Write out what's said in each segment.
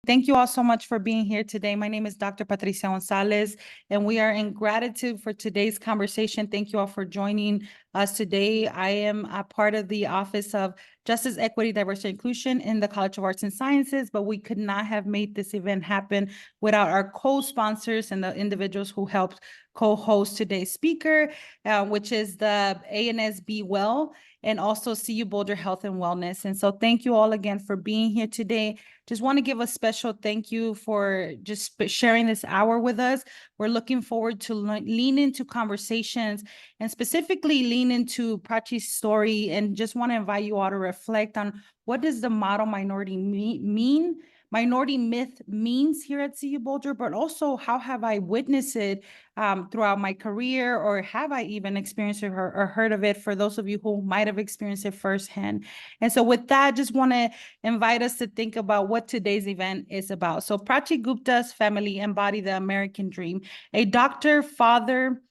Thank you all so much for being here today. My name is Dr. Patricia Gonzalez, and we are in gratitude for today's conversation. Thank you all for joining us today. I am a part of the Office of Justice, Equity, Diversity, Inclusion in the College of Arts and Sciences, but we could not have made this event happen without our co-sponsors and the individuals who helped co-host today's speaker, which is the ANS Be Well, and also CU Boulder Health and Wellness. And so thank you all again for being here today. Just want to give a special thank you for just sharing this hour with us. We're looking forward to lean into conversations and specifically lean into Prachi's story, and just want to invite you all to reflect on what does the model minority minority myth means here at CU Boulder, but also how have I witnessed it throughout my career, or have I even experienced it or heard of it for those of you who might have experienced it firsthand. And so with that, just want to invite us to think about what today's event is about. So Prachi Gupta's family embodied the American dream, a doctor, father,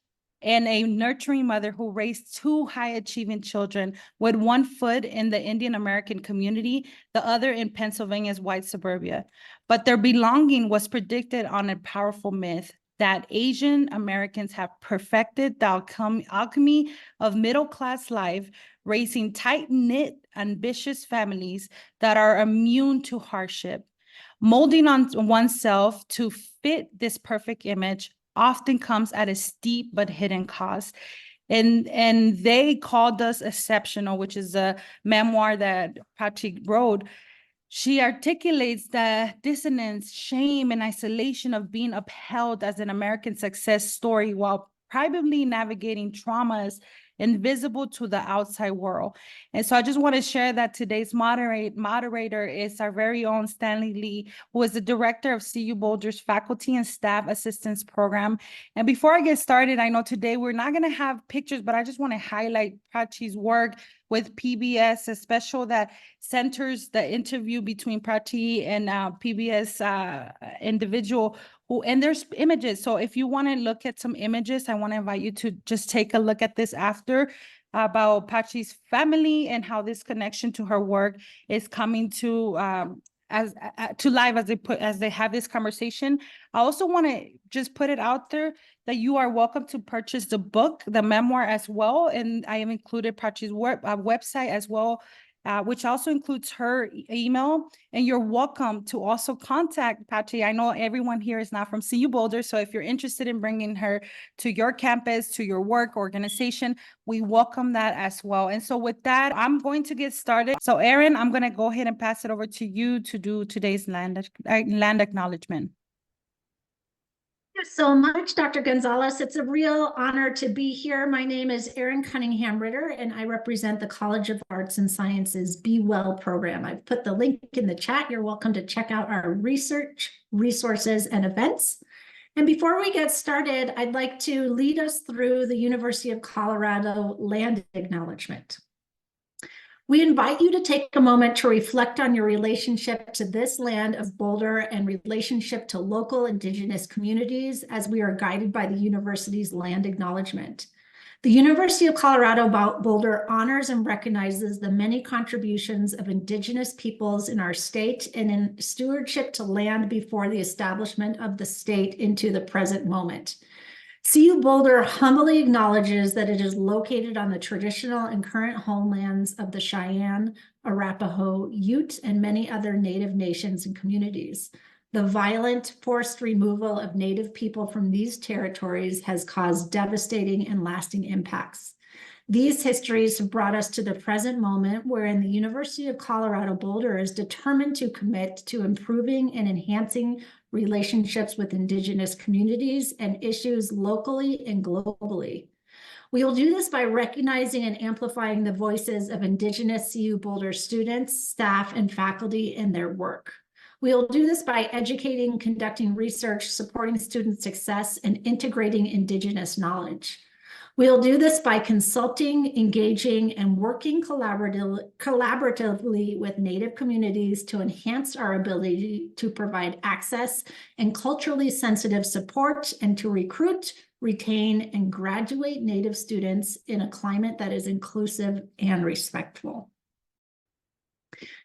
and a nurturing mother who raised two high-achieving children with one foot in the Indian American community, the other in Pennsylvania's white suburbia. But their belonging was predicted on a powerful myth that Asian Americans have perfected the alchemy of middle-class life, raising tight-knit, ambitious families that are immune to hardship. Molding on oneself to fit this perfect image often comes at a steep but hidden cost. And they called us exceptional, which is a memoir that Prachi wrote. She articulates the dissonance, shame, and isolation of being upheld as an American success story while privately navigating traumas invisible to the outside world. And so I just want to share that today's moderator is our very own Stanley Lee, who is the director of CU Boulder's Faculty and Staff Assistance Program. And before I get started, I know today we're not going to have pictures, but I just want to highlight Prachi's work with PBS, a special that centers the interview between Prachi and PBS individual who, and there's images. So if you want to look at some images, I want to invite you to just take a look at this after, about Prachi's family and how this connection to her work is coming to live as they have this conversation. I also want to just put it out there that you are welcome to purchase the book, the memoir as well. And I have included Prachi's website as well, which also includes her email. And you're welcome to also contact Prachi. I know everyone here is not from CU Boulder, so if you're interested in bringing her to your campus, to your work organization, we welcome that as well. And so with that, I'm going to get started. So Erin, I'm going to go ahead and pass it over to you to do today's land acknowledgement. Thank you so much, Dr. Gonzalez. It's a real honor to be here. My name is Erin Cunningham Ritter, and I represent the College of Arts and Sciences Be Well program. I've put the link in the chat. You're welcome to check out our research, resources, and events. And before we get started, I'd like to lead us through the University of Colorado land acknowledgement. We invite you to take a moment to reflect on your relationship to this land of Boulder and relationship to local Indigenous communities as we are guided by the university's land acknowledgement. The University of Colorado Boulder honors and recognizes the many contributions of Indigenous peoples in our state and in stewardship to land before the establishment of the state into the present moment. CU Boulder humbly acknowledges that it is located on the traditional and current homelands of the Cheyenne, Arapaho, Ute, and many other Native nations and communities. The violent forced removal of Native people from these territories has caused devastating and lasting impacts. These histories have brought us to the present moment, wherein the University of Colorado Boulder is determined to commit to improving and enhancing relationships with Indigenous communities and issues locally and globally. We will do this by recognizing and amplifying the voices of Indigenous CU Boulder students, staff, and faculty in their work. We will do this by educating, conducting research, supporting student success, and integrating Indigenous knowledge. We'll do this by consulting, engaging, and working collaboratively with Native communities to enhance our ability to provide access and culturally sensitive support, and to recruit, retain, and graduate Native students in a climate that is inclusive and respectful.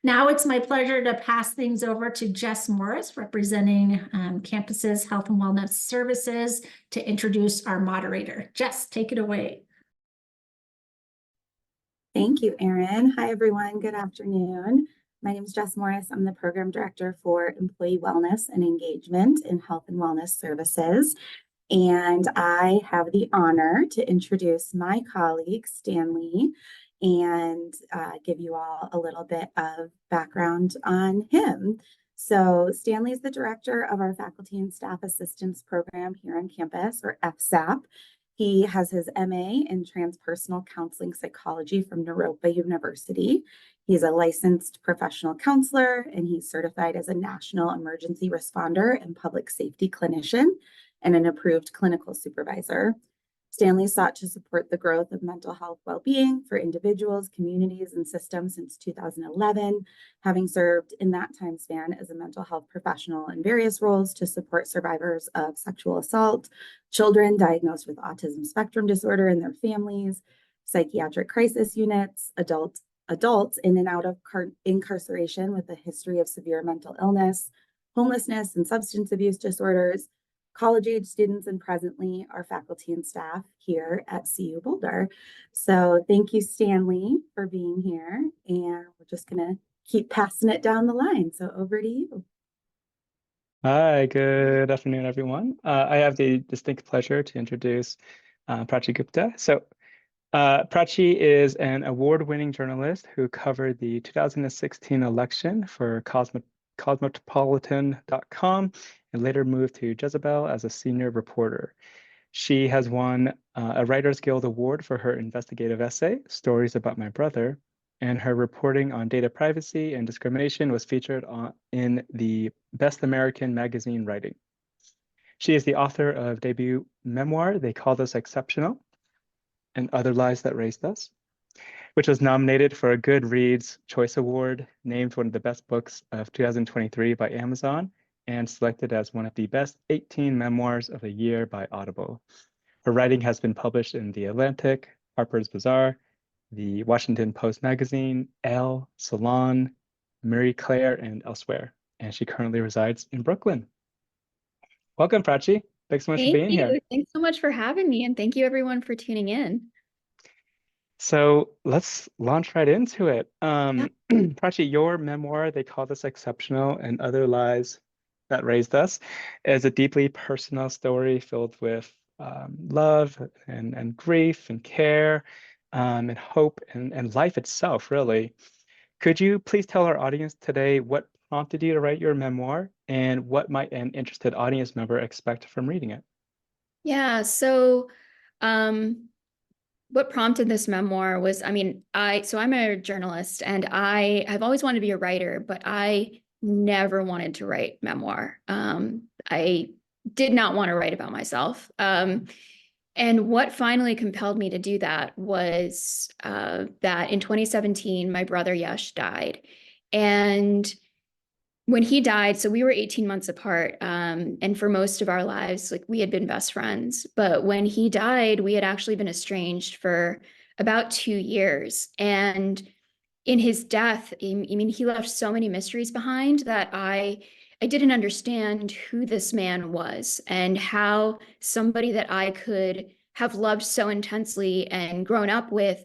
Now it's my pleasure to pass things over to Jess Morris, representing Campus's Health and Wellness Services, to introduce our moderator. Jess, take it away. Thank you, Erin. Hi, everyone. Good afternoon. My name is Jess Morris. I'm the Program Director for Employee Wellness and Engagement in Health and Wellness Services. And I have the honor to introduce my colleague, Stanley, and give you all a little bit of background on him. So Stanley is the director of our Faculty and Staff Assistance Program here on campus, or FSAP. He has his MA in Transpersonal Counseling Psychology from Naropa University. He's a licensed professional counselor, and he's certified as a National Emergency Responder and Public Safety Clinician and an approved clinical supervisor. Stanley sought to support the growth of mental health well-being for individuals, communities, and systems since 2011, having served in that time span as a mental health professional in various roles to support survivors of sexual assault, children diagnosed with autism spectrum disorder and their families, psychiatric crisis units, adults in and out of incarceration with a history of severe mental illness, homelessness, and substance abuse disorders, college-age students, and presently our faculty and staff here at CU Boulder. So thank you, Stanley, for being here. And we're just going to keep passing it down the line. So over to you. Hi, good afternoon, everyone. I have the distinct pleasure to introduce Prachi Gupta. So Prachi is an award-winning journalist who covered the 2016 election for Cosmopolitan.com and later moved to Jezebel as a senior reporter. She has won a Writers Guild Award for her investigative essay, Stories About My Brother, and her reporting on data privacy and discrimination was featured in the Best American Magazine Writing. She is the author of debut memoir, They Called Us Exceptional, and Other Lies That Raised Us, which was nominated for a Goodreads Choice Award, named one of the best books of 2023 by Amazon, and selected as one of the best 18 memoirs of the year by Audible. Her writing has been published in The Atlantic, Harper's Bazaar, the Washington Post magazine, Elle, Salon, Marie Claire, and elsewhere. And she currently resides in Brooklyn. Welcome, Prachi. Thanks so much for being here. Thanks so much for having me, and thank you everyone for tuning in. So let's launch right into it. Prachi, your memoir, They Called Us Exceptional and Other Lies That Raised Us, is a deeply personal story filled with love and grief and care and hope and life itself, really. Could you please tell our audience today what prompted you to write your memoir and what might an interested audience member expect from reading it? Yeah, so what prompted this memoir was, so I'm a journalist and I've always wanted to be a writer, but I never wanted to write memoir. I did not want to write about myself. And what finally compelled me to do that was that in 2017, my brother Yash died. And when he died, so we were 18 months apart. And for most of our lives, like we had been best friends. But when he died, we had actually been estranged for about 2 years. And in his death, he left so many mysteries behind that I didn't understand who this man was and how somebody that I could have loved so intensely and grown up with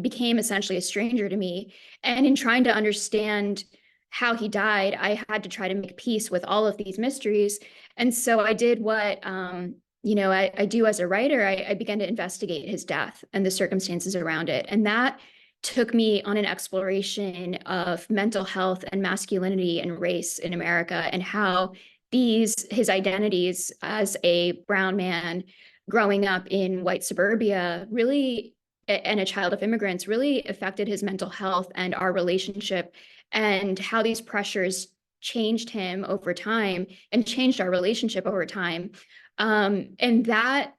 became essentially a stranger to me. And in trying to understand how he died, I had to try to make peace with all of these mysteries. And so I did what I do as a writer. I began to investigate his death and the circumstances around it. And that took me on an exploration of mental health and masculinity and race in America, and how his identities as a brown man growing up in white suburbia really, and a child of immigrants, really affected his mental health and our relationship, and how these pressures changed him over time and changed our relationship over time. And that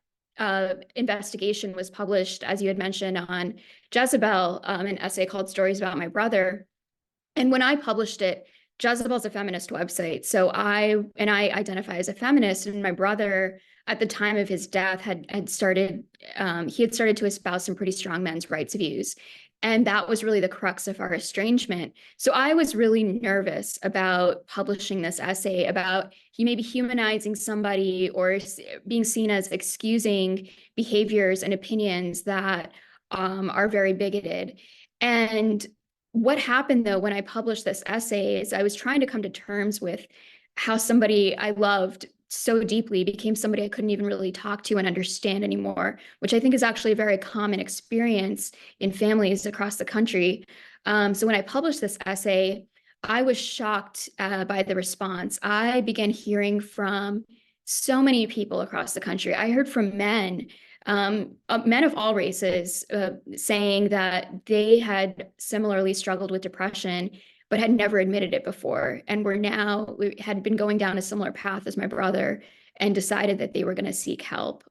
investigation was published, as you had mentioned, on Jezebel, an essay called Stories About My Brother. And when I published it, Jezebel's a feminist website. So I identify as a feminist, and my brother at the time of his death had started to espouse some pretty strong men's rights views. And that was really the crux of our estrangement. So I was really nervous about publishing this essay about maybe humanizing somebody or being seen as excusing behaviors and opinions that are very bigoted. And what happened though, when I published this essay, is I was trying to come to terms with how somebody I loved so deeply became somebody I couldn't even really talk to and understand anymore, which I think is actually a very common experience in families across the country. So when I published this essay, I was shocked by the response. I began hearing from so many people across the country. I heard from men of all races saying that they had similarly struggled with depression, but had never admitted it before. And we had been going down a similar path as my brother and decided that they were going to seek help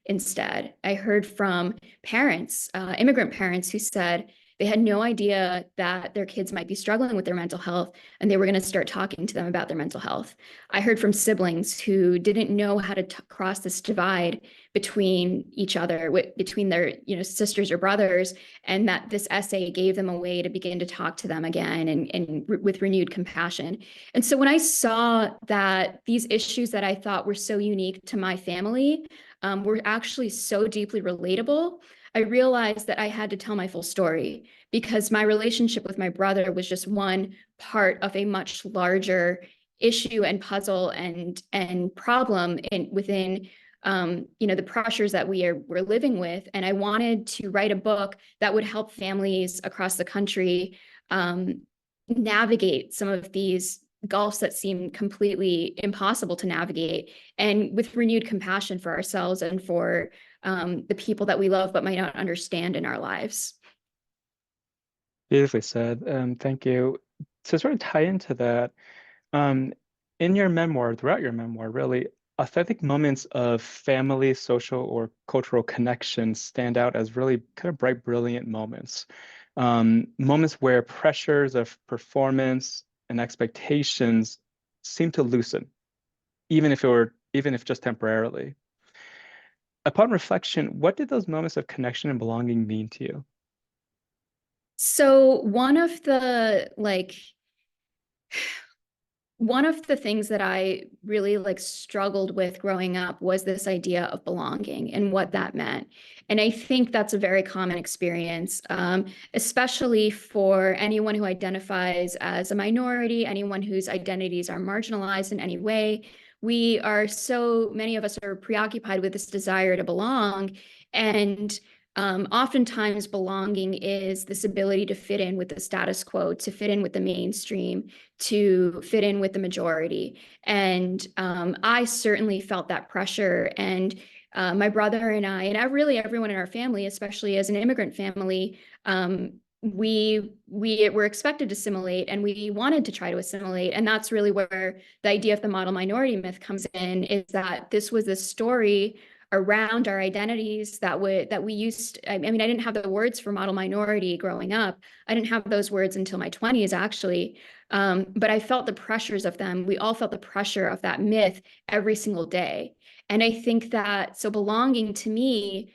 instead. I heard from parents, immigrant parents, who said they had no idea that their kids might be struggling with their mental health, and they were going to start talking to them about their mental health. I heard from siblings who didn't know how to cross this divide between each other, between their sisters or brothers, and that this essay gave them a way to begin to talk to them again and with renewed compassion. And so when I saw that these issues that I thought were so unique to my family were actually so deeply relatable, I realized that I had to tell my full story, because my relationship with my brother was just one part of a much larger issue and puzzle and problem within the pressures that we're living with. And I wanted to write a book that would help families across the country navigate some of these gulfs that seem completely impossible to navigate, and with renewed compassion for ourselves and for the people that we love but might not understand in our lives. Beautifully said. Thank you. To sort of tie into that, in your memoir, throughout your memoir, really, authentic moments of family, social, or cultural connection stand out as really kind of bright, brilliant moments. Moments where pressures of performance and expectations seem to loosen, even if just temporarily. Upon reflection, what did those moments of connection and belonging mean to you? So one of the things that I really struggled with growing up was this idea of belonging and what that meant. And I think that's a very common experience, especially for anyone who identifies as a minority, anyone whose identities are marginalized in any way. Many of us are preoccupied with this desire to belong. And oftentimes belonging is this ability to fit in with the status quo, to fit in with the mainstream, to fit in with the majority. And I certainly felt that pressure. And my brother and I, and really everyone in our family, especially as an immigrant family, we were expected to assimilate, and we wanted to try to assimilate. And that's really where the idea of the model minority myth comes in, is that this was a story around our identities that we used. I mean, I didn't have the words for model minority growing up. I didn't have those words until my 20s, actually. But I felt the pressures of them. We all felt the pressure of that myth every single day. And I think that, so belonging to me,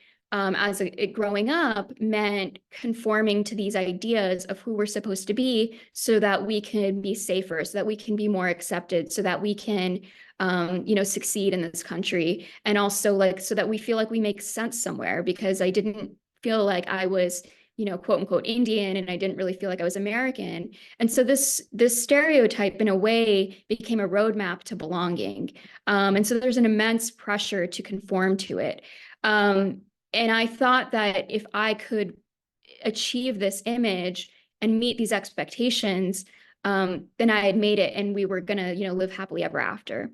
growing up, meant conforming to these ideas of who we're supposed to be, so that we can be safer, so that we can be more accepted, so that we can succeed in this country. And also so that we feel like we make sense somewhere, because I didn't feel like I was, quote unquote Indian, and I didn't really feel like I was American. And so this stereotype in a way became a roadmap to belonging. And so there's an immense pressure to conform to it. And I thought that if I could achieve this image and meet these expectations, then I had made it, and we were gonna, live happily ever after.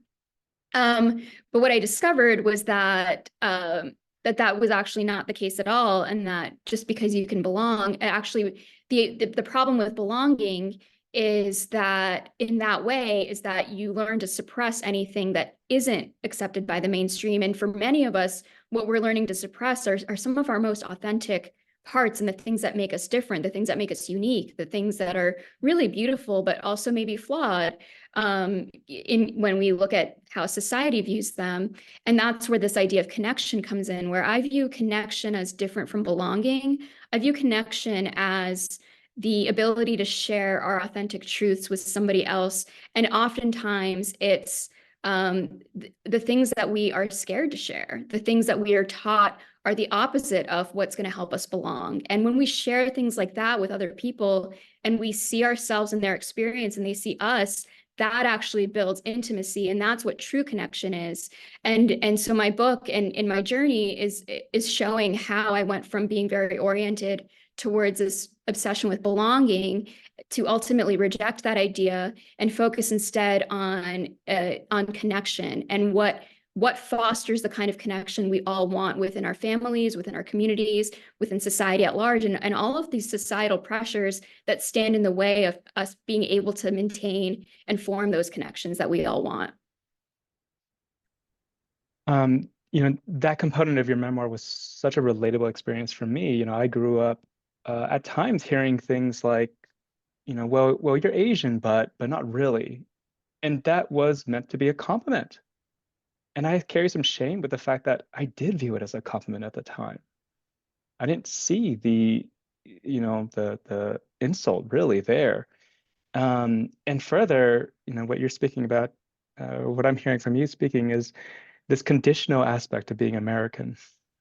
But what I discovered was that that was actually not the case at all, and that just because you can belong, actually, the problem with belonging is that in that way is that you learn to suppress anything that isn't accepted by the mainstream. And for many of us, what we're learning to suppress are some of our most authentic parts and the things that make us different, the things that make us unique, the things that are really beautiful, but also maybe flawed when we look at how society views them. And that's where this idea of connection comes in, where I view connection as different from belonging. I view connection as the ability to share our authentic truths with somebody else. And oftentimes it's the things that we are scared to share, the things that we are taught are the opposite of what's going to help us belong. And when we share things like that with other people and we see ourselves in their experience and they see us, that actually builds intimacy. And that's what true connection is. And so my book and in my journey is showing how I went from being very oriented towards this obsession with belonging to ultimately reject that idea and focus instead on connection and what fosters the kind of connection we all want within our families, within our communities, within society at large, and all of these societal pressures that stand in the way of us being able to maintain and form those connections that we all want. That component of your memoir was such a relatable experience for me. I grew up at times hearing things like, well, you're Asian, but not really. And that was meant to be a compliment. And I carry some shame with the fact that I did view it as a compliment at the time. I didn't see the insult really there. And further, what you're speaking about, what I'm hearing from you speaking is this conditional aspect of being American.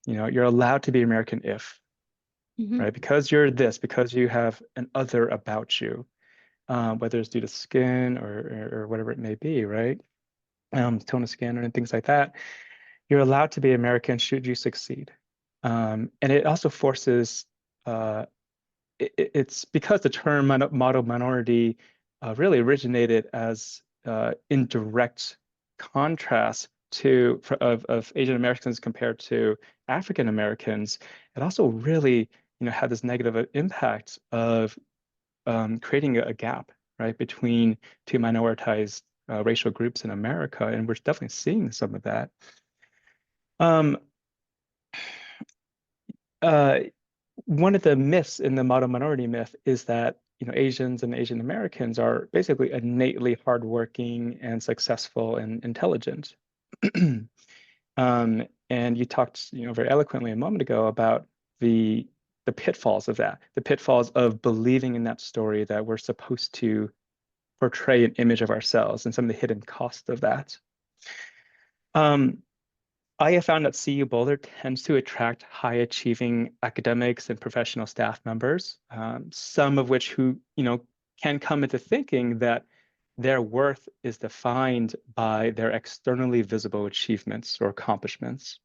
You're allowed to be American if, right? Because you're this, because you have an other about you, whether it's due to skin or whatever it may be, right? Tone of skin and things like that. You're allowed to be American should you succeed. And it also forces, it's because the term model minority really originated as in direct contrast of Asian Americans compared to African Americans. It also really, had this negative impact of creating a gap, right, between two minoritized racial groups in America, and we're definitely seeing some of that. One of the myths in the model minority myth is that Asians and Asian Americans are basically innately hardworking and successful and intelligent. And you talked, very eloquently a moment ago about the pitfalls of that, the pitfalls of believing in that story that we're supposed to portray an image of ourselves and some of the hidden cost of that. I have found that CU Boulder tends to attract high-achieving academics and professional staff members, some of which who, can come into thinking that their worth is defined by their externally visible achievements or accomplishments.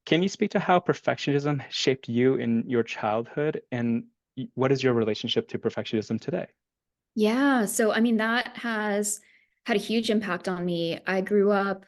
Can you speak to how perfectionism shaped you in your childhood, and what is your relationship to perfectionism today? Yeah, so I mean, that has had a huge impact on me. I grew up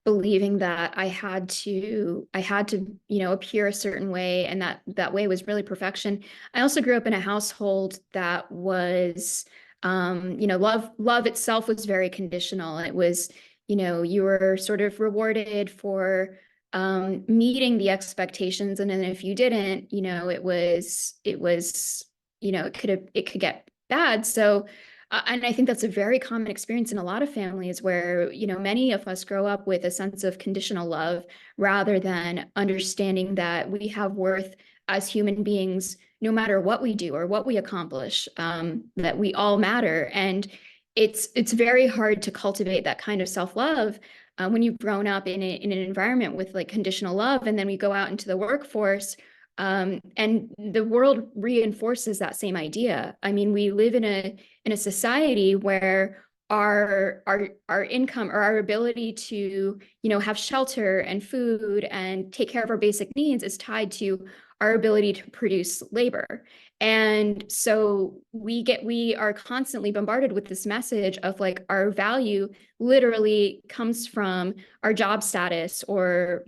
believing that I had to, appear a certain way, and that way was really perfection. I also grew up in a household that was, love itself was very conditional. It was, you were sort of rewarded for meeting the expectations, and then if you didn't, it could get bad. So and I think that's a very common experience in a lot of families where, many of us grow up with a sense of conditional love rather than understanding that we have worth as human beings, no matter what we do or what we accomplish, that we all matter. And it's very hard to cultivate that kind of self-love when you've grown up in an environment with like conditional love, and then we go out into the workforce. And the world reinforces that same idea. I mean, we live in a society where our income or our ability to, have shelter and food and take care of our basic needs is tied to our ability to produce labor. And so we are constantly bombarded with this message of like our value literally comes from our job status or,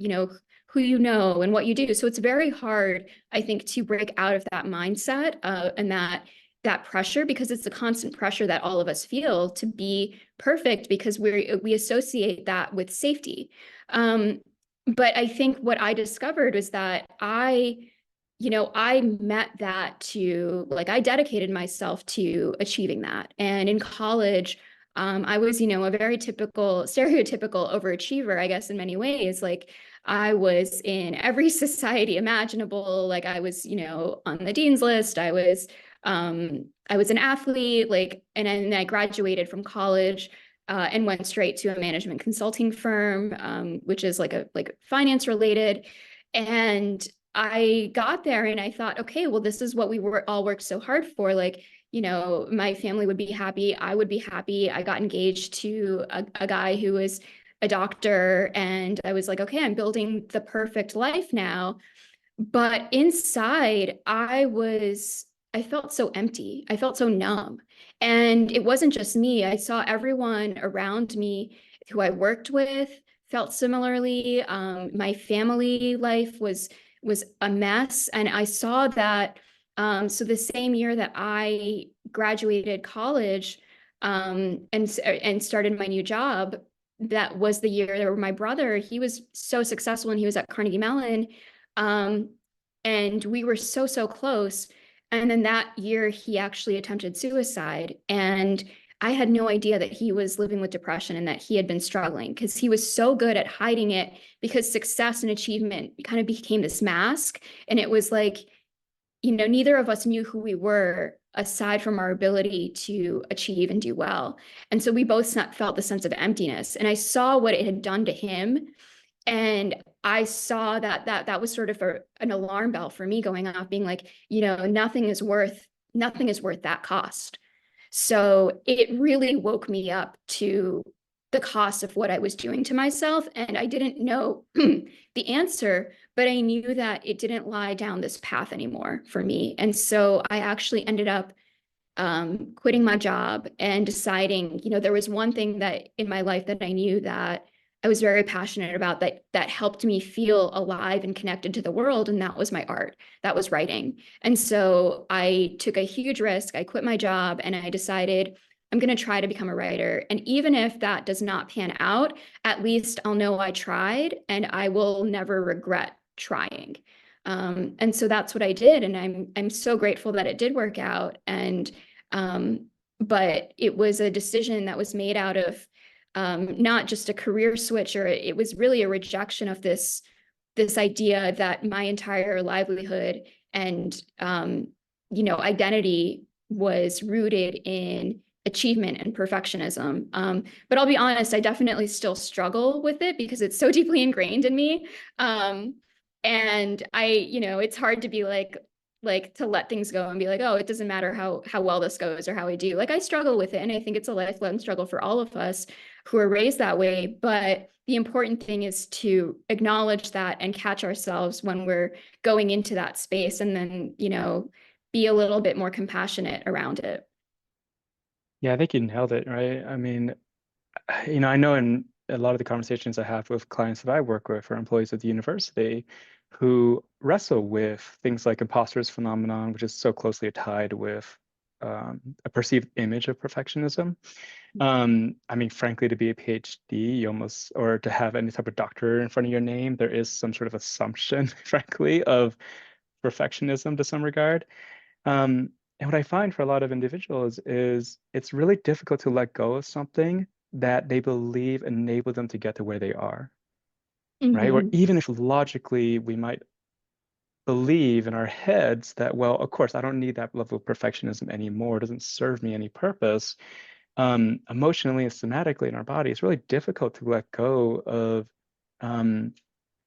who you know and what you do. So it's very hard, I think, to break out of that mindset and that pressure, because it's the constant pressure that all of us feel to be perfect because we associate that with safety. But I think what I discovered was that I I met that I dedicated myself to achieving that. And in college, I was, a very stereotypical overachiever, I guess, in many ways. Like I was in every society imaginable. Like I was, on the dean's list. I was an athlete, and then I graduated from college and went straight to a management consulting firm, which is like finance related. And I got there and I thought, okay, well, this is what we all worked so hard for. My family would be happy. I would be happy. I got engaged to a guy who was a doctor. And I was like, okay, I'm building the perfect life now. But inside, I felt so empty. I felt so numb. And it wasn't just me. I saw everyone around me who I worked with felt similarly. My family life was a mess. And I saw that. So the same year that I graduated college and started my new job, that was the year where my brother, he was so successful and he was at Carnegie Mellon. And we were so close. And then that year, he actually attempted suicide. And I had no idea that he was living with depression and that he had been struggling because he was so good at hiding it, because success and achievement kind of became this mask. And it was like, neither of us knew who we were aside from our ability to achieve and do well. And so we both felt the sense of emptiness. And I saw what it had done to him. And I saw that was sort of an alarm bell for me going off, being like, nothing is worth that cost. So it really woke me up to the cost of what I was doing to myself. And I didn't know the answer, but I knew that it didn't lie down this path anymore for me. And so I actually ended up quitting my job and deciding, there was one thing that in my life that I knew that I was very passionate about, that helped me feel alive and connected to the world. And that was my art, that was writing. And so I took a huge risk. I quit my job and I decided I'm going to try to become a writer. And even if that does not pan out, at least I'll know I tried and I will never regret trying. And so that's what I did. And I'm so grateful that it did work out. And but it was a decision that was made out of not just a career switch, or it was really a rejection of this idea that my entire livelihood and identity was rooted in achievement and perfectionism. But I'll be honest, I definitely still struggle with it because it's so deeply ingrained in me. And it's hard to be like to let things go and be like, oh, it doesn't matter how well this goes or how I do. Like I struggle with it. And I think it's a lifelong struggle for all of us who are raised that way. But the important thing is to acknowledge that and catch ourselves when we're going into that space, and then, be a little bit more compassionate around it. Yeah, I think you nailed it, right? I mean, I know in a lot of the conversations I have with clients that I work with or employees at the university who wrestle with things like imposter's phenomenon, which is so closely tied with a perceived image of perfectionism. I mean, frankly, to be a PhD, or to have any type of doctor in front of your name, there is some sort of assumption, frankly, of perfectionism to some regard. And what I find for a lot of individuals is it's really difficult to let go of something that they believe enabled them to get to where they are, right? Or even if logically we might believe in our heads that, well, of course, I don't need that level of perfectionism anymore. It doesn't serve me any purpose. Emotionally and somatically in our body, it's really difficult to let go of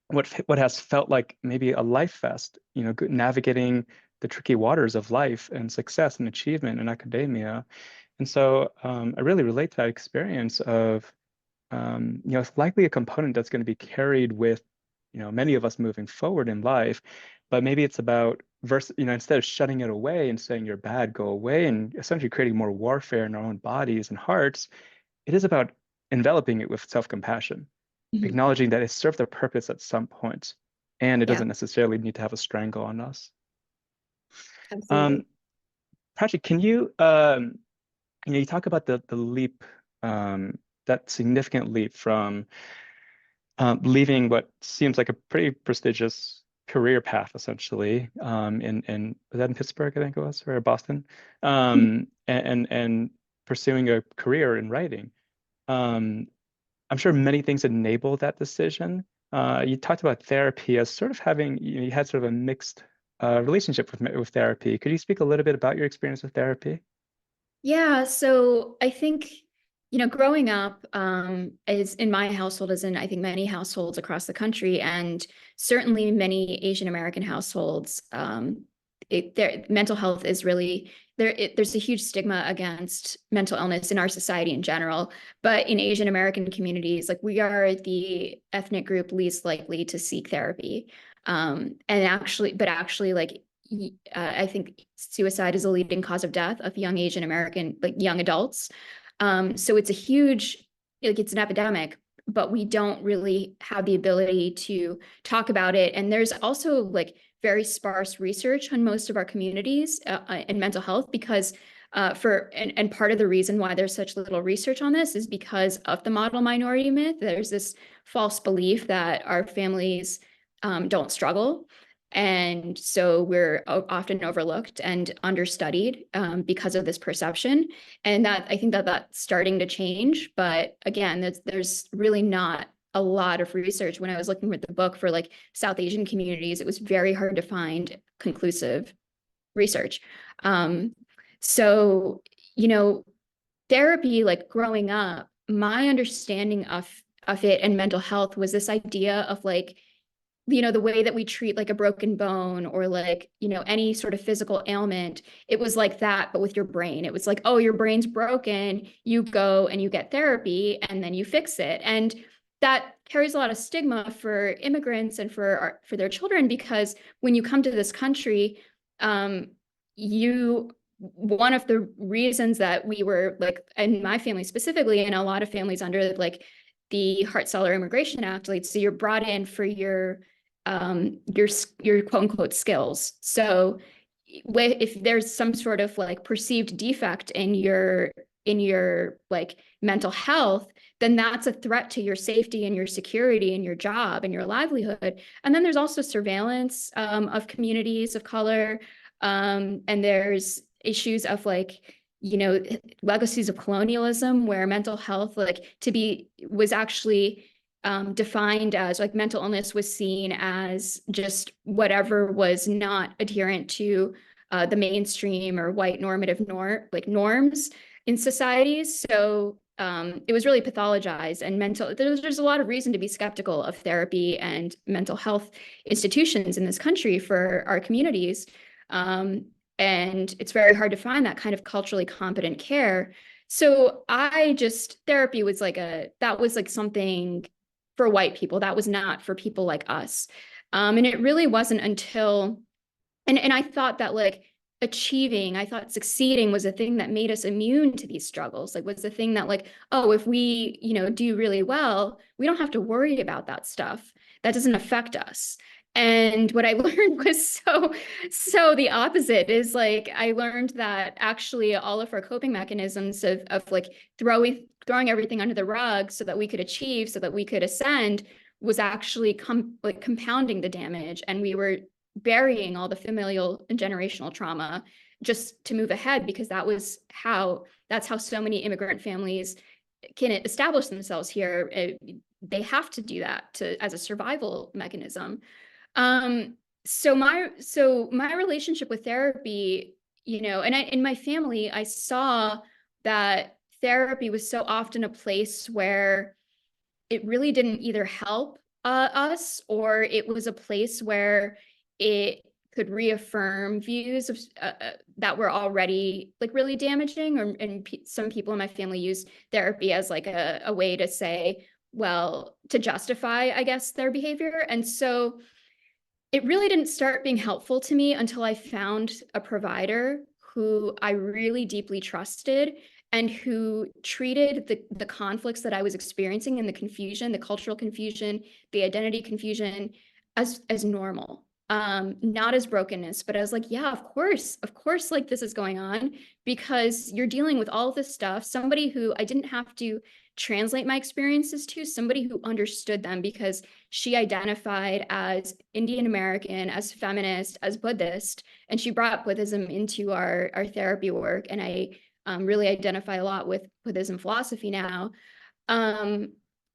what has felt like maybe a life vest, navigating the tricky waters of life and success and achievement in academia. And so I really relate to that experience of, it's likely a component that's going to be carried with, many of us moving forward in life, but maybe it's about instead of shutting it away and saying you're bad, go away, and essentially creating more warfare in our own bodies and hearts, it is about enveloping it with self-compassion, acknowledging that it served a purpose at some point, and it doesn't necessarily need to have a strangle on us. Absolutely. Prachi, can you, you talk about the leap, that significant leap from leaving what seems like a pretty prestigious career path essentially in was that in Pittsburgh, I think it was, or Boston, and pursuing a career in writing. I'm sure many things enabled that decision. You talked about therapy as sort of having, you had sort of a mixed relationship with therapy. Could you speak a little bit about your experience with therapy? Yeah, so I think, growing up is in my household, as in I think many households across the country, and certainly many Asian American households, their mental health is really there's a huge stigma against mental illness in our society in general, but in Asian American communities, like we are the ethnic group least likely to seek therapy. And actually, like I think suicide is a leading cause of death of young Asian American, like young adults. So it's a huge, like it's an epidemic, but we don't really have the ability to talk about it. And there's also like very sparse research on most of our communities in mental health because and part of the reason why there's such little research on this is because of the model minority myth. There's this false belief that our families don't struggle. And so we're often overlooked and understudied because of this perception. And that I think that that's starting to change. But again, there's really not a lot of research. When I was looking at the book for like South Asian communities, it was very hard to find conclusive research. So, therapy, like growing up, my understanding of it and mental health was this idea of like, the way that we treat like a broken bone or like, any sort of physical ailment, it was like that, but with your brain. It was like, oh, your brain's broken, you go and you get therapy and then you fix it. And that carries a lot of stigma for immigrants and for their children, because when you come to this country, one of the reasons that we were like, in my family specifically, and a lot of families under like the Hart-Celler Immigration Act, like, so you're brought in for your quote unquote skills. So if there's some sort of like perceived defect in your like mental health, then that's a threat to your safety and your security and your job and your livelihood. And then there's also surveillance of communities of color. And there's issues of like, legacies of colonialism where mental health was actually defined as like mental illness was seen as just whatever was not adherent to the mainstream or white normative norms in societies. So it was really pathologized, and there's a lot of reason to be skeptical of therapy and mental health institutions in this country for our communities. And it's very hard to find that kind of culturally competent care. So therapy was that was like something for white people. That was not for people like us. And it really wasn't until, and I thought that like succeeding was a thing that made us immune to these struggles. Like was the thing that like, oh, if we, do really well, we don't have to worry about that stuff. That doesn't affect us. And what I learned was so the opposite. Is like, I learned that actually all of our coping mechanisms of like throwing everything under the rug so that we could achieve, so that we could ascend, was actually compounding the damage. And we were burying all the familial and generational trauma just to move ahead, because that's how so many immigrant families can establish themselves here. They have to do that as a survival mechanism. So my relationship with therapy, and in my family, I saw that therapy was so often a place where it really didn't either help us, or it was a place where it could reaffirm views of that were already like really damaging. And some people in my family use therapy as like a way to say, well, to justify, I guess, their behavior. And so it really didn't start being helpful to me until I found a provider who I really deeply trusted, and who treated the conflicts that I was experiencing, and the confusion, the cultural confusion, the identity confusion, as normal. not as brokenness, but as like, yeah, of course, like this is going on because you're dealing with all of this stuff. Somebody who I didn't have to translate my experiences to, somebody who understood them because she identified as Indian American, as feminist, as Buddhist, and she brought Buddhism into our therapy work. And I really identify a lot with Buddhism philosophy now. And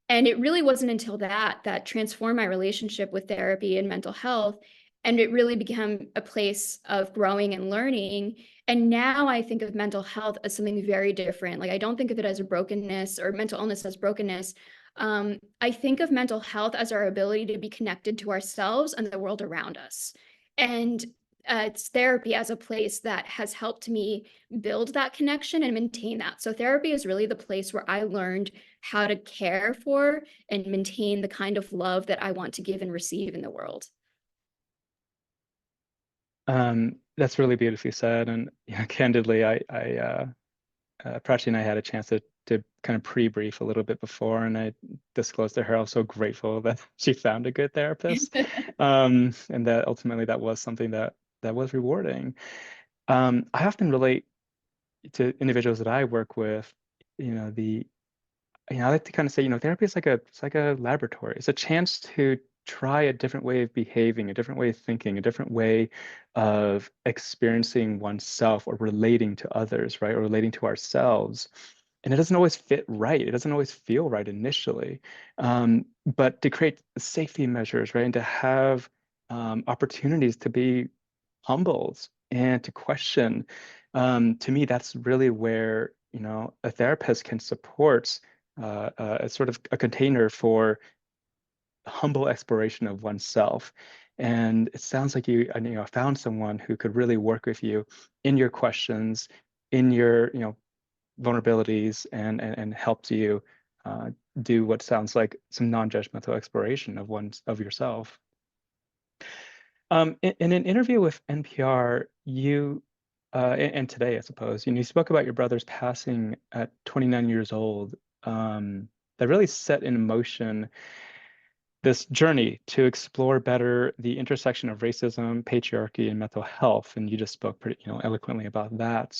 it really wasn't until that transformed my relationship with therapy and mental health. And it really became a place of growing and learning. And now I think of mental health as something very different. Like, I don't think of it as a brokenness or mental illness as brokenness. I think of mental health as our ability to be connected to ourselves and the world around us. And it's therapy as a place that has helped me build that connection and maintain that. So therapy is really the place where I learned how to care for and maintain the kind of love that I want to give and receive in the world. That's really beautifully said. And candidly, Prachi and I had a chance to kind of pre-brief a little bit before, and I disclosed to her I was so grateful that she found a good therapist, and that ultimately that was something that was rewarding. I often relate to individuals that I work with, I like to kind of say, therapy is like a laboratory. It's a chance to try a different way of behaving, a different way of thinking, a different way of experiencing oneself or relating to others, right? Or relating to ourselves. And it doesn't always fit right. It doesn't always feel right initially. But to create safety measures, right? And to have opportunities to be humbled and to question, to me, that's really where, a therapist can support a sort of a container for humble exploration of oneself. And it sounds like you found someone who could really work with you in your questions, in your vulnerabilities, and helped you do what sounds like some non-judgmental exploration of yourself. In an interview with NPR, you and today, I suppose, you spoke about your brother's passing at 29 years old. That really set in motion this journey to explore better the intersection of racism, patriarchy, and mental health. And you just spoke pretty, eloquently about that.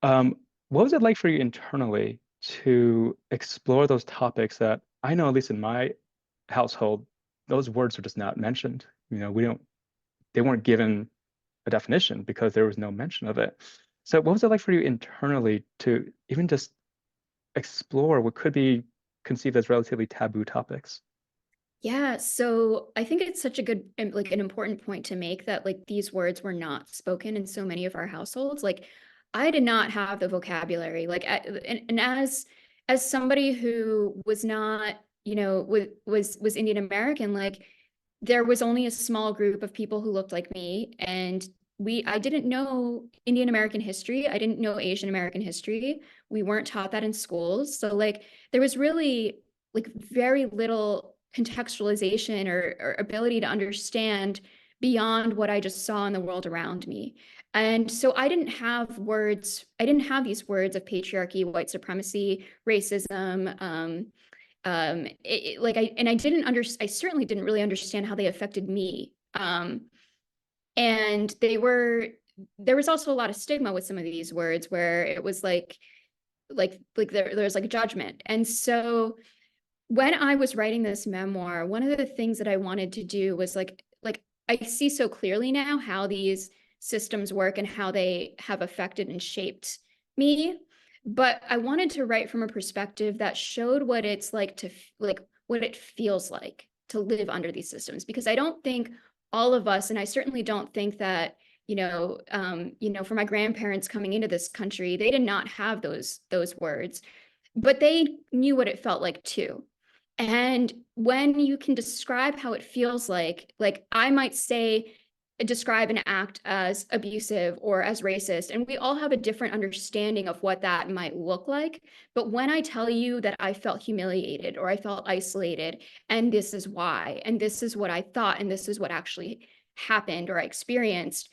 What was it like for you internally to explore those topics that I know, at least in my household, those words are just not mentioned. They weren't given a definition because there was no mention of it. So what was it like for you internally to even just explore what could be conceived as relatively taboo topics? Yeah, so I think it's such a good, like an important point to make that like these words were not spoken in so many of our households. Like I did not have the vocabulary, like, and as somebody who was not, was Indian American, like there was only a small group of people who looked like me, and I didn't know Indian American history. I didn't know Asian American history. We weren't taught that in schools. So like there was really like very little contextualization or ability to understand beyond what I just saw in the world around me. And so I didn't have these words of patriarchy, white supremacy, racism, I certainly didn't really understand how they affected me. And there was also a lot of stigma with some of these words where it was like there's like a judgment. And so when I was writing this memoir, one of the things that I wanted to do was like I see so clearly now how these systems work and how they have affected and shaped me. But I wanted to write from a perspective that showed what it's like to what it feels like to live under these systems, because I don't think all of us, and I certainly don't think that, for my grandparents coming into this country, they did not have those words, but they knew what it felt like too. And when you can describe how it feels like I might describe an act as abusive or as racist, and we all have a different understanding of what that might look like. But when I tell you that I felt humiliated or I felt isolated, and this is why, and this is what I thought, and this is what actually happened or I experienced,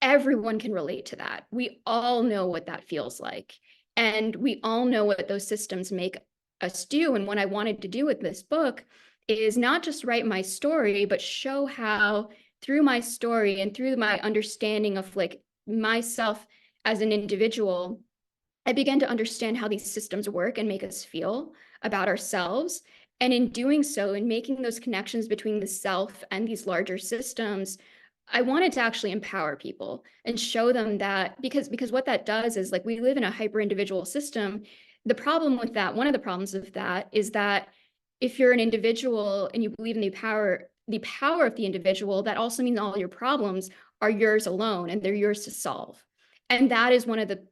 everyone can relate to that. We all know what that feels like. And we all know what those systems make us do. And what I wanted to do with this book is not just write my story, but show how through my story and through my understanding of like myself as an individual, I began to understand how these systems work and make us feel about ourselves. And in doing so, in making those connections between the self and these larger systems, I wanted to actually empower people and show them that because what that does is like we live in a hyper individual system. The problem with that, one of the problems of that is that if you're an individual and you believe in the power of the individual, that also means all your problems are yours alone and they're yours to solve. And that is one of the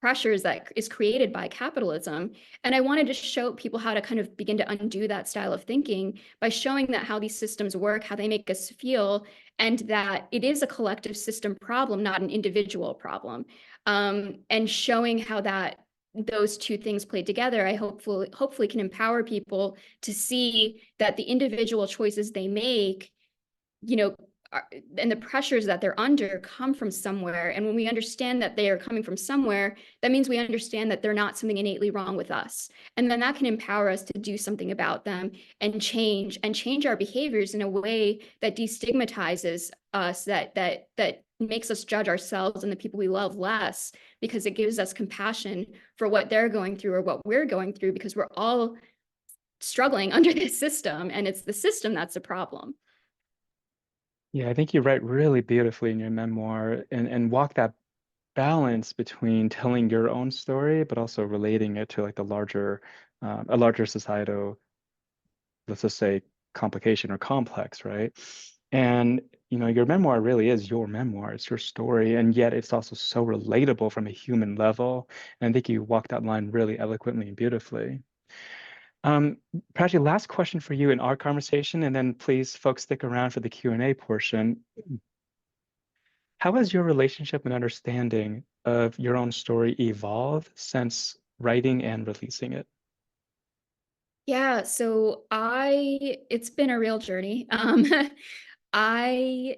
pressures that is created by capitalism. And I wanted to show people how to kind of begin to undo that style of thinking by showing that how these systems work, how they make us feel, and that it is a collective system problem, not an individual problem. And showing how that those two things play together, I hopefully can empower people to see that the individual choices they make, you know, and the pressures that they're under come from somewhere. And when we understand that they are coming from somewhere, that means we understand that they're not something innately wrong with us. And then that can empower us to do something about them and change our behaviors in a way that destigmatizes us, that makes us judge ourselves and the people we love less, because it gives us compassion for what they're going through or what we're going through, because we're all struggling under this system, and it's the system that's the problem. Yeah, I think you write really beautifully in your memoir and walk that balance between telling your own story, but also relating it to like the larger, a larger societal, let's just say, complication or complex, right? And your memoir really is your memoir. It's your story, and yet it's also so relatable from a human level. And I think you walk that line really eloquently and beautifully. Prachi, last question for you in our conversation, and then please, folks, stick around for the Q&A portion. How has your relationship and understanding of your own story evolved since writing and releasing it? Yeah, so it's been a real journey. I,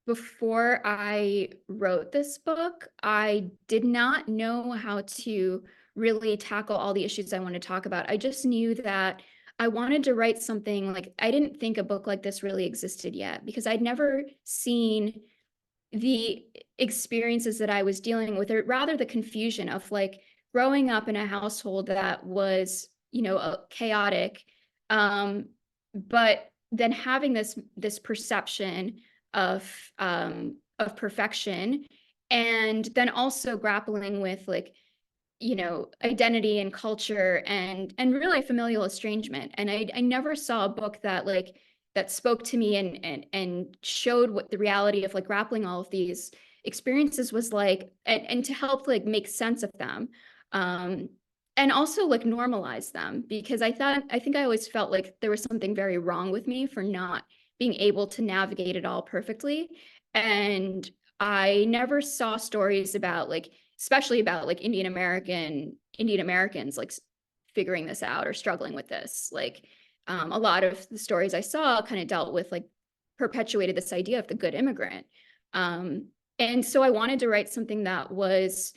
before I wrote this book, I did not know how to really tackle all the issues I want to talk about. I just knew that I wanted to write something like, I didn't think a book like this really existed yet, because I'd never seen the experiences that I was dealing with, or rather the confusion of like growing up in a household that was, chaotic, but then having this perception of perfection, and then also grappling with like, identity and culture and really familial estrangement. And I never saw a book that spoke to me and showed what the reality of like grappling all of these experiences was like, and to help like make sense of them. And also like normalize them, because I think I always felt like there was something very wrong with me for not being able to navigate it all perfectly. And I never saw stories about like, especially about like Indian Americans like figuring this out or struggling with this. Like a lot of the stories I saw kind of dealt with like perpetuated this idea of the good immigrant. And so I wanted to write something that was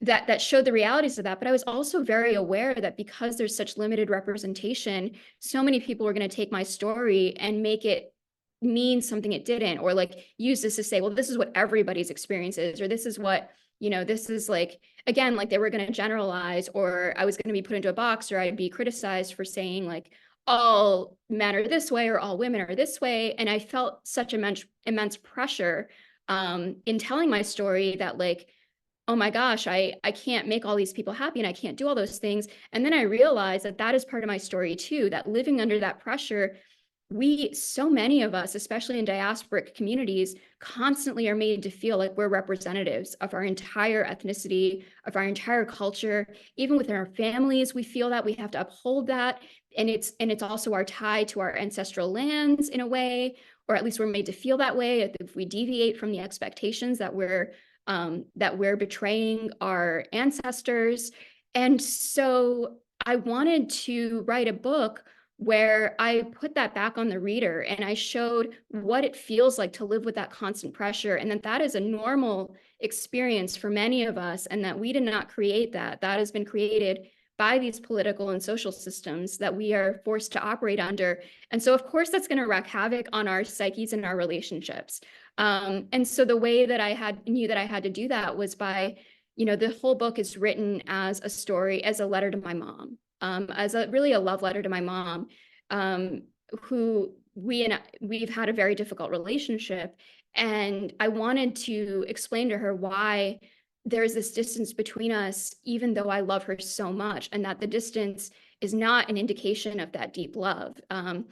that showed the realities of that. But I was also very aware that because there's such limited representation, so many people were going to take my story and make it mean something it didn't, or like use this to say, well, this is what everybody's experience is, or this is what, this is like, again, like they were going to generalize, or I was going to be put into a box, or I'd be criticized for saying like all men are this way or all women are this way. And I felt such immense pressure in telling my story that like, oh my gosh, I can't make all these people happy and I can't do all those things. And then I realized that is part of my story too, that living under that pressure, so many of us, especially in diasporic communities, constantly are made to feel like we're representatives of our entire ethnicity, of our entire culture. Even within our families, we feel that we have to uphold that. And it's also our tie to our ancestral lands in a way, or at least we're made to feel that way. If we deviate from the expectations that we're betraying our ancestors. And so I wanted to write a book where I put that back on the reader and I showed what it feels like to live with that constant pressure, and that is a normal experience for many of us, and that we did not create that. That has been created by these political and social systems that we are forced to operate under. And so, of course, that's going to wreak havoc on our psyches and our relationships. And so the way that I knew that I had to do that was by, the whole book is written as a story, as a letter to my mom, as really a love letter to my mom, who we've had a very difficult relationship. And I wanted to explain to her why there's this distance between us, even though I love her so much, and that the distance is not an indication of that deep love. And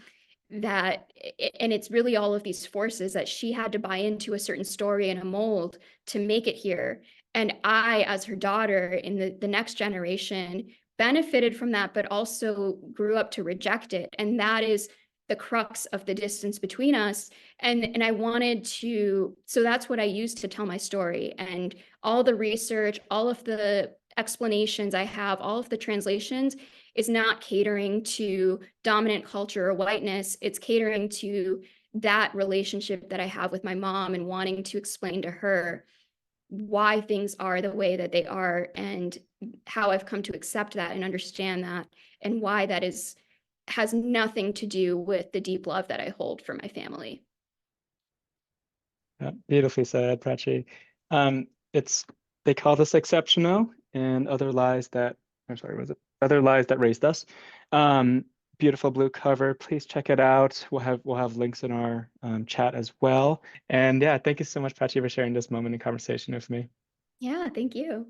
it's really all of these forces that she had to buy into a certain story and a mold to make it here. And I, as her daughter in the next generation, benefited from that, but also grew up to reject it. And that is the crux of the distance between us. And I wanted to, so that's what I used to tell my story. And all the research, all of the explanations I have, all of the translations is not catering to dominant culture or whiteness. It's catering to that relationship that I have with my mom and wanting to explain to her why things are the way that they are and how I've come to accept that and understand that, and why that has nothing to do with the deep love that I hold for my family. Yeah, beautifully said, Prachi. They call this exceptional, and other lies that raised us. Beautiful blue cover. Please check it out. We'll have links in our chat as well. And yeah, thank you so much, Prachi, for sharing this moment in conversation with me. Yeah, thank you.